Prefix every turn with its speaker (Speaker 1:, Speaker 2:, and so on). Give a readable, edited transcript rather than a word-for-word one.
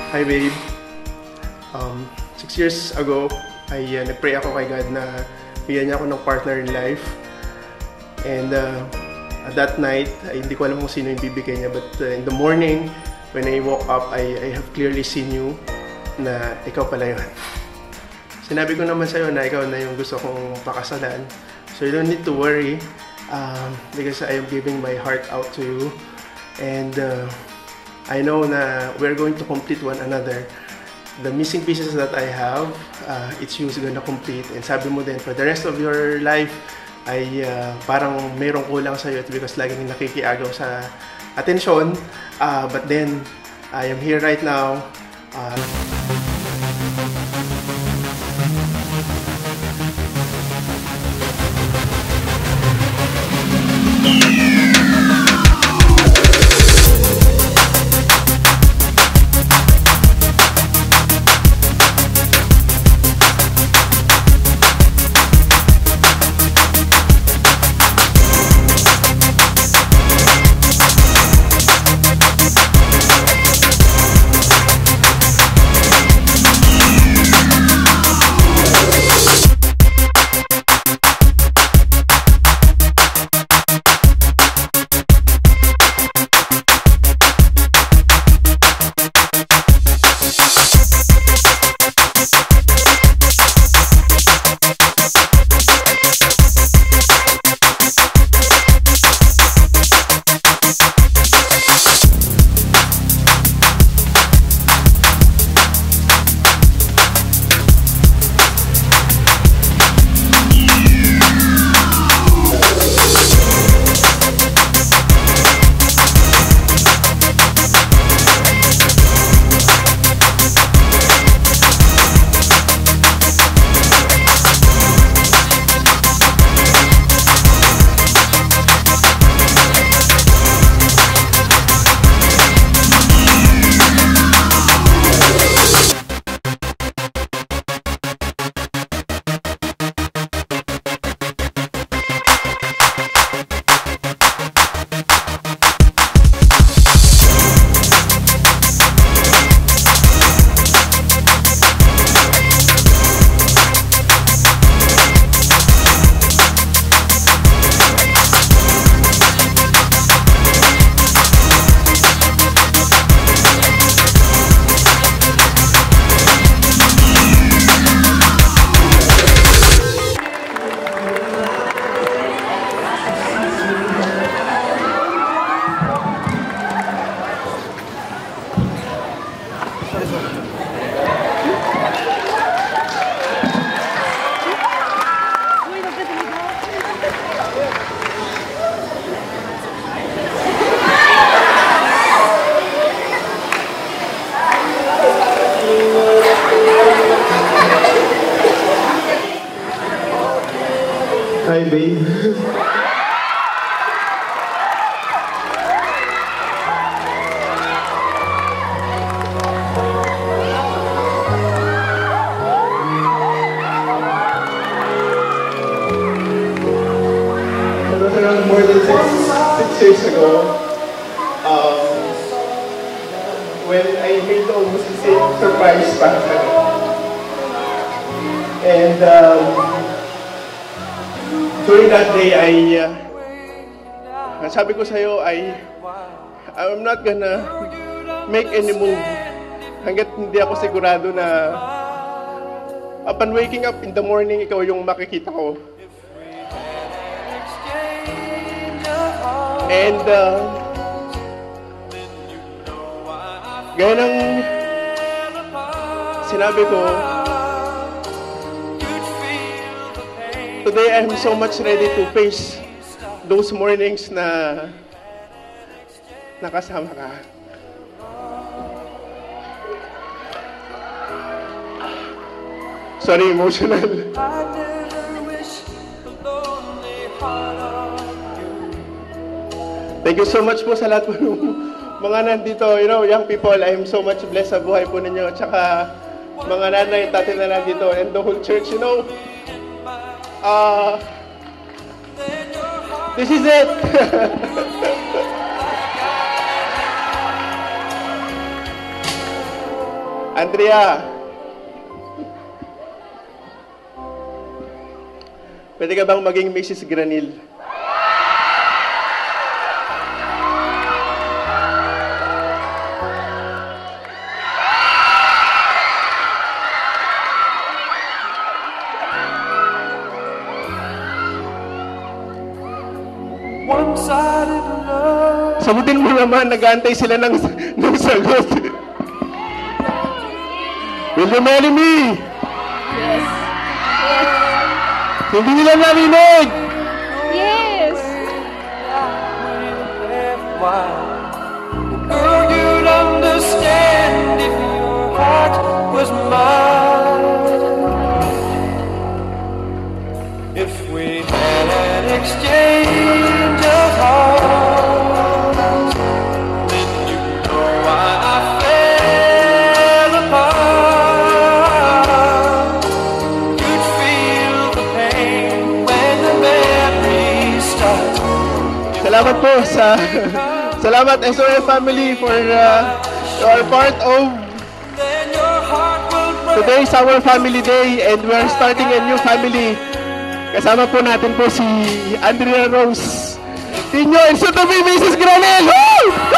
Speaker 1: Hi babe. 6 years ago, ay nagpray ako kay God na bigyan niya ako ng partner in life. And at that night, ay hindi ko alam kung sino yung bibigay niya. But in the morning, when I woke up, I have clearly seen you na ikaw pala yun. Sinabi ko naman sa'yo na ikaw na yung gusto kong pakasalan. So you don't need to worry because I am giving my heart out to you. And I know na we're going to complete one another. The missing pieces that I have, it's you who's gonna complete. And sabi mo din, for the rest of your life, ay parang mayroong kulang sa'yo. It's because laging nakikiagaw sa atensyon. But then, I am here right now. Hi, babe. That was around more than six years ago when I made almost the same surprise pattern. And during that day, sabi ko sa'yo I'm not gonna make any move hanggat hindi ako sigurado na upon waking up in the morning, ikaw yung makikita ko. And gaya ng sinabi ko, today, I'm so much ready to face those mornings na nakasama ka. Sorry, emotional. Thank you so much po sa lahat po ng mga nandito. You know, young people, I'm so much blessed sa buhay po ninyo. Tsaka mga nanay, tatay na nandito, and the whole church, you know. This is it. Andrea, pwede ka bang maging Mrs. Granil? Sagutin mo naman, nag-aantay sila ng sagot. Will you marry me?
Speaker 2: Yes.
Speaker 1: Hindi nila narinig.
Speaker 2: Yes.
Speaker 3: Girl, you'd understand if your heart was mine. If we had an exchange of hearts, then you know why I fell apart. You'd feel the pain when the memory starts.
Speaker 1: Salamat po salamat SOL family for you are part of
Speaker 3: Then your heart will break.
Speaker 1: today's our family day and we are starting a new family. Kasama po natin po si Andrea Rose Tino and soon to be Mrs. Granel. Woo!